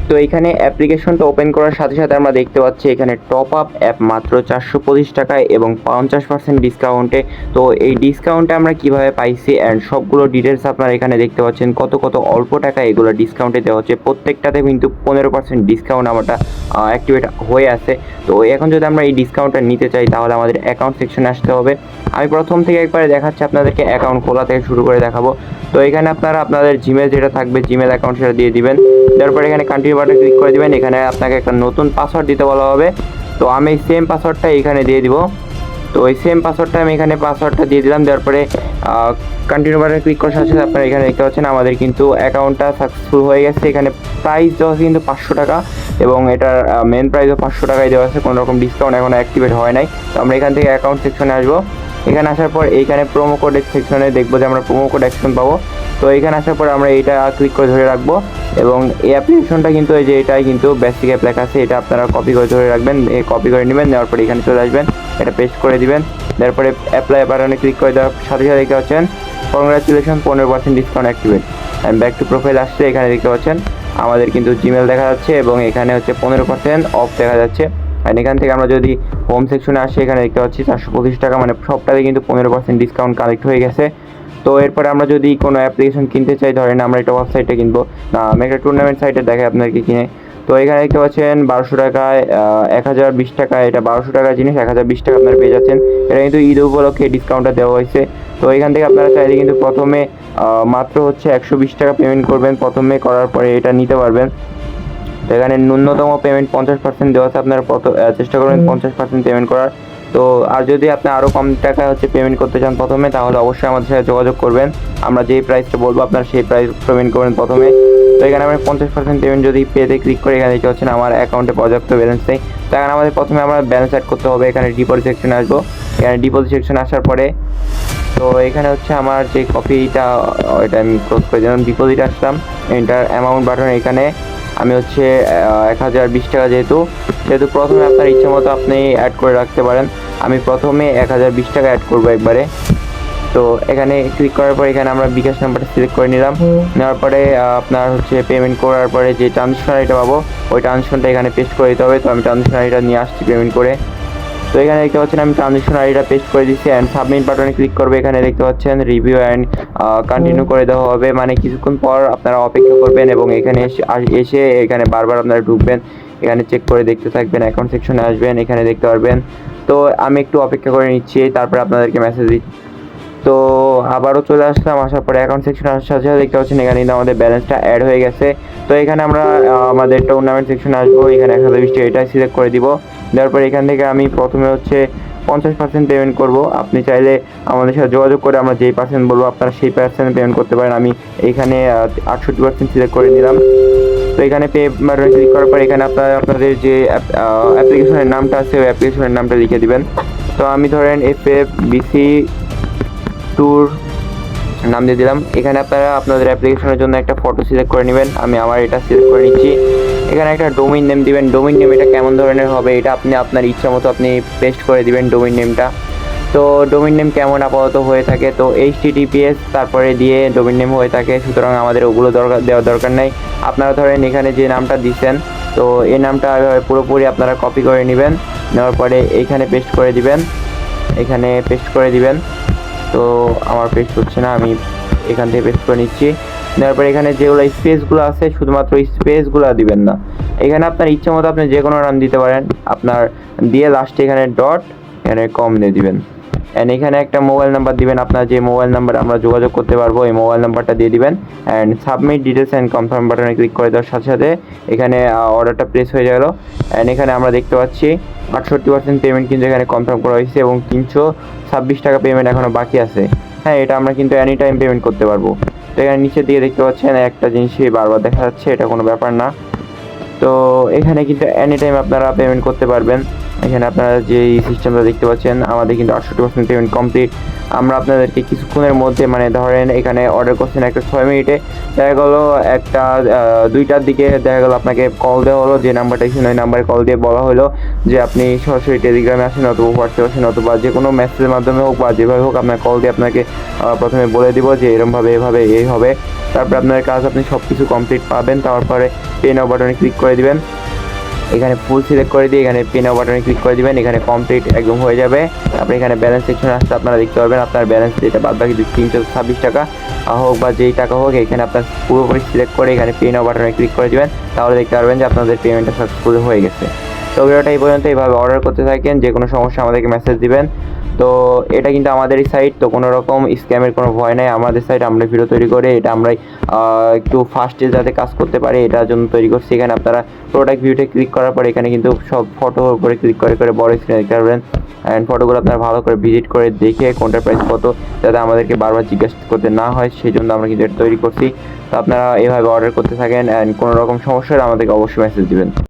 তো এখানে অ্যাপ্লিকেশনটা ওপেন করার সাথে সাথে আমরা দেখতে পাচ্ছি এখানে টপ আপ অ্যাপ মাত্র 425 টাকায় এবং 50% ডিসকাউন্টে। তো এই ডিসকাউন্টে আমরা কিভাবে পাইছি অ্যান্ড সবগুলো ডিটেলস আপনারা এখানে দেখতে পাচ্ছেন, কত কত অল্প টাকা এগুলো ডিসকাউন্টে দেওয়া হচ্ছে। প্রত্যেকটাতে কিন্তু 15% ডিসকাউন্ট আমারটা অ্যাক্টিভেট হয়ে আছে। তো এখন যদি আমরা এই ডিসকাউন্টটা নিতে চাই তাহলে আমাদের অ্যাকাউন্ট সেকশনে আসতে হবে। আমি প্রথম থেকে একবারে দেখাচ্ছি আপনাদেরকে, অ্যাকাউন্ট খোলা থেকে শুরু করে দেখাবো। তো এখানে আপনারা আপনাদের জিমেল যেটা থাকবে, জিমেল অ্যাকাউন্ট সেটা দিয়ে দিবেন। তারপর এখানে কন্টিনিউ বাটনে ক্লিক করে দিবেন। এখানে আপনাকে একটা নতুন পাসওয়ার্ড দিতে বলা হবে। তো আমি সেম পাসওয়ার্ডটা এখানে দিয়ে দিব। তো ওই সেম পাসওয়ার্ডটা আমি এখানে পাসওয়ার্ডটা দিয়ে দিলাম। তারপরে কন্টিনিউ বাটনে ক্লিক করার সাথে সাথে আপনারা এখানে দেখতে পাচ্ছেন আমাদের কিন্তু অ্যাকাউন্টটা সাকসেসফুল হয়ে গেছে। এখানে প্রাইস দেওয়া আছে কিন্তু 500 টাকা এবং এটার মেন প্রাইসও 500 টাকায় দেওয়া আছে, কোনো রকম ডিসকাউন্ট এখনও অ্যাক্টিভেট হয় নাই। তো আমরা এখান থেকে অ্যাকাউন্ট সেকশনে আসবো। এখানে আসার পর এইখানে প্রোমো কোডের সেকশনে দেখবো যে আমরা প্রোমো কোড অ্যাকশন পাবো। তো এখানে আসার পর আমরা এইটা ক্লিক করে ধরে রাখবো এবং এই অ্যাপ্লিকেশনটা কিন্তু এই যে এটাই কিন্তু বেসিক অ্যাপ লেখা আছে, এটা আপনারা কপি করে ধরে রাখবেন, কপি করে নেবেন। নেওয়ার পরে এখানে চলে আসবেন, এটা পেস্ট করে দিবেন। তারপরে অ্যাপ্লাই বাটনে ক্লিক করে দেওয়ার সাথে সাথে দেখতে পাচ্ছেন congratulation 15% discount activate. And back to profile আসছে, এখানে দেখতে পাচ্ছেন আমাদের কিন্তু জিমেল দেখা যাচ্ছে এবং এখানে হচ্ছে 15% অফ দেখা যাচ্ছে। অ্যান্ড এখান থেকে আমরা যদি হোম সেকশনে আসি, এখানে দেখতে পাচ্ছি 425 টাকা, মানে সবটাতে কিন্তু 15% ডিসকাউন্ট কালেক্ট হয়ে গেছে। তো এরপরে আমরা যদি কোনো অ্যাপ্লিকেশন কিনতে চাই, ধরেন আমরা এটা ওয়েবসাইটে কিনবো না, আমি একটা টুর্নামেন্ট সাইটে দেখে আপনাদেরকে কিনে। তো এখানে দেখতে পাচ্ছেন 1200 টাকায় 1020 টাকায়, এটা 1200 টাকার জিনিস 1020 টাকা আপনারা পেয়ে যাচ্ছেন। এটা কিন্তু ঈদ উপলক্ষে ডিসকাউন্টটা দেওয়া হয়েছে। তো এখান থেকে আপনারা চাইলে কিন্তু প্রথমে মাত্র হচ্ছে 120 টাকা পেমেন্ট করবেন, প্রথমে করার পরে এটা নিতে পারবেন। তো এখানে ন্যূনতম পেমেন্ট 50% দেওয়া আছে, আপনারা চেষ্টা করবেন 50% পেমেন্ট করার। তো আর যদি আপনি আরও কম টাকা হচ্ছে পেমেন্ট করতে চান প্রথমে, তাহলে অবশ্যই আমাদের সাথে যোগাযোগ করবেন। আমরা যেই প্রাইসটা বলবো আপনারা সেই প্রাইস পেমেন্ট করবেন প্রথমে। তো এখানে আমরা 50% পেমেন্ট যদি পেতে ক্লিক করে, এখানে দেখতে পাচ্ছেন আমার অ্যাকাউন্টে পর্যাপ্ত ব্যালেন্স নেই। তো এখানে আমাদের প্রথমে আমরা ব্যালেন্স অ্যাড করতে হবে। এখানে ডিপোজিট সেকশনে আসবো। এখানে ডিপোজিট সেকশনে আসার পরে তো এখানে হচ্ছে আমার যে কপিটা, এটা আমি ক্লোজ করে দিলাম। ডিপোজিট আসলাম, এন্টার অ্যামাউন্ট বাটন, এখানে আমি হচ্ছে 1020 টাকা, যেহেতু প্রথমে আপনার ইচ্ছে মতো আপনি অ্যাড করে রাখতে পারেন। আমি প্রথমে 1020 টাকা অ্যাড করবো একবারে। তো এখানে ক্লিক করার পরে এখানে আমরা বিকাশ নাম্বারটা সিলেক্ট করে নিলাম। নেওয়ার পরে আপনার হচ্ছে পেমেন্ট করার পরে যে ট্রানজেকশন পাবো, ওই ট্রানজেকশনটা এখানে পেস্ট করে দিতে হবে। তো আমি ট্রানজেকশন নিয়ে আসছি পেমেন্ট করে। তো এখানে দেখতে পাচ্ছেন আমি ট্রানজেকশন আইডিটা পেস্ট করে দিচ্ছি অ্যান্ড সাবমিট বাটনে ক্লিক করবে। এখানে দেখতে পাচ্ছেন রিভিউ অ্যান্ড কন্টিনিউ করে দেওয়া হবে, মানে কিছুক্ষণ পর আপনারা অপেক্ষা করবেন এবং এখানে এসে এখানে বারবার আপনারা ঢুকবেন, এখানে চেক করে দেখতে থাকবেন, অ্যাকাউন্ট সেকশনে আসবেন, এখানে দেখতে পারবেন। তো আমি একটু অপেক্ষা করে নিচ্ছি, তারপরে আপনাদেরকে মেসেজ দিচ্ছি। তো আবারও চলে আসলাম, আসার পরে অ্যাকাউন্ট সেকশনে আসার সাথে সাথে দেখতে পাচ্ছেন এখানে কিন্তু আমাদের ব্যালেন্সটা অ্যাড হয়ে গেছে। তো এখানে আমরা আমাদের টুর্নামেন্ট সেকশনে আসবো, এখানে 1020 টাকা এটাই সিলেক্ট করে দিব। দেওয়ার পরে এখান থেকে আমি প্রথমে হচ্ছে 50% পেমেন্ট করব। আপনি চাইলে আমাদের সাথে যোগাযোগ করে আমরা যেই পার্সেন্ট বলবো আপনারা সেই পার্সেন্ট পেমেন্ট করতে পারেন। আমি এইখানে 68% সিলেক্ট করে নিলাম। তো এখানে পে বাটনে ক্লিক করার পর এখানে আপনারা আপনাদের যে অ্যাপ্লিকেশনের নামটা আছে ওই অ্যাপ্লিকেশনের নামটা লিখে দিবেন। তো আমি ধরেন FFBC ট্যুর নাম দিয়ে দিলাম। এখানে আপনারা আপনাদের অ্যাপ্লিকেশনের জন্য একটা ফটো সিলেক্ট করে নেবেন, আমি আমার এটা সিলেক্ট করে নিচ্ছি। এখানে একটা ডোমেইন নেম দিবেন। ডোমেইন নেম এটা কেমন ধরনের হবে এটা আপনি আপনার ইচ্ছা মতো আপনি পেস্ট করে দিবেন ডোমেইন নেমটা। তো ডোমেইন নেম কেমন আপাতত হয়ে থাকে, তো HTTPS তারপরে দিয়ে ডোমেইন নেম হয়ে থাকে, সুতরাং আমাদের ওগুলো দেওয়ার দরকার নেই। আপনারা ধরেন এখানে যে নামটা দিচ্ছেন, তো এই নামটা পুরোপুরি আপনারা কপি করে নেবেন। নেওয়ার পরে এইখানে পেস্ট করে দিবেন, এখানে পেস্ট করে দিবেন। তো আমার পেস্ট হচ্ছে না, আমি এখান থেকে পেস্ট করে নিচ্ছি। তারপরে এখানে যেগুলো স্পেসগুলো আছে শুধুমাত্র স্পেসগুলো দিবেন না, এখানে আপনার ইচ্ছে মতো আপনি যে কোনো নাম দিতে পারেন। আপনার দিয়ে লাস্টে এখানে ডট, এখানে কম দিয়ে দিবেন। অ্যান্ড এখানে একটা মোবাইল নাম্বার দিবেন, আপনার যে মোবাইল নাম্বার আমরা যোগাযোগ করতে পারবো এই মোবাইল নাম্বারটা দিয়ে দিবেন। And submit details and confirm বাটনে ক্লিক করে দেওয়ার সাথে সাথে এখানে অর্ডারটা প্লেস হয়ে গেল। অ্যান্ড এখানে আমরা দেখতে পাচ্ছি 68% পেমেন্ট কিন্তু এখানে কনফার্ম করা হয়েছে এবং 326 টাকা পেমেন্ট এখনও বাকি আছে। হ্যাঁ, এটা আমরা কিন্তু এনি টাইম পেমেন্ট করতে পারবো। তো এখানে নিচের দিকে দেখতে পাচ্ছেন একটা জিনিসই বারবার দেখা যাচ্ছে, এটা কোনো ব্যাপার না। তো এখানে কিন্তু এনি টাইম আপনারা পেমেন্ট করতে পারবেন। এখানে আপনারা যে সিস্টেমটা দেখতে পাচ্ছেন আমাদের কিন্তু 68% পেমেন্ট কমপ্লিট। আমরা আপনাদেরকে কিছুক্ষণের মধ্যে মানে ধরেন এখানে অর্ডার করছেন একটা 6 মিনিটে, দেখা গেলো একটা 2টার দিকে দেখা গেলো আপনাকে কল দেওয়া হলো, যে নাম্বারটা ছিল ওই নাম্বারে কল দিয়ে বলা হলো যে আপনি সরাসরি টেলিগ্রামে আসেন অথবা হোয়াটসঅ্যাপ আসেন অথবা যে কোনো মেসেজের মাধ্যমে হোক বা যেভাবে হোক আপনার কল দিয়ে আপনাকে প্রথমে বলে দিব যে এরমভাবে এভাবে এই হবে। তারপর আপনার কাজ আপনি সব কিছু কমপ্লিট পাবেন। তারপরে পে নাও বাটনে ক্লিক করে দিবেন, এখানে ফুল সিলেক্ট করে দিয়ে এখানে পে নাও বাটনে ক্লিক করে দিবেন, এখানে কমপ্লিট একদম হয়ে যাবে। আপনি এখানে ব্যালেন্স সেকশনে আসলে আপনারা দেখতে পারবেন আপনার ব্যালেন্স যেটা বাদ বাকি 326 টাকা হোক বা যেই টাকা হোক, এখানে আপনার পুরোপুরি সিলেক্ট করে এখানে পে নাও বাটনে ক্লিক করে দিবেন, তাহলে দেখতে পারবেন যে আপনাদের পেমেন্টটা সাকসেসফুল হয়ে গেছে। তো ভিডিওটা এই পর্যন্ত, এইভাবে অর্ডার করতে থাকেন, যে কোনো সমস্যা আমাদেরকে মেসেজ দিবেন। তো এটা কিন্তু আমাদেরই সাইট, তো কোনো রকম স্ক্যামের কোনো ভয় নাই। আমাদের সাইট আমরা ভিডিও তৈরি করে এটা আমরা একটু ফাস্টে যাতে কাজ করতে পারি এটার জন্য তৈরি করছি। এখানে আপনারা প্রোডাক্ট ভিউতে ক্লিক করার পরে এখানে কিন্তু সব ফটোর উপরে ক্লিক করে করে বড় স্ক্রিনে দেখতে পারবেন। অ্যান্ড ফটোগুলো আপনারা ভালো করে ভিজিট করে দেখে কোনটার প্রাইস কত, যাতে আমাদেরকে বারবার জিজ্ঞাসা করতে না হয়, সেই জন্য আমরা কিন্তু এটা তৈরি করছি। তো আপনারা এভাবে অর্ডার করতে থাকেন, অ্যান্ড কোনো রকম সমস্যা হলে আমাদেরকে অবশ্যই মেসেজ দিবেন।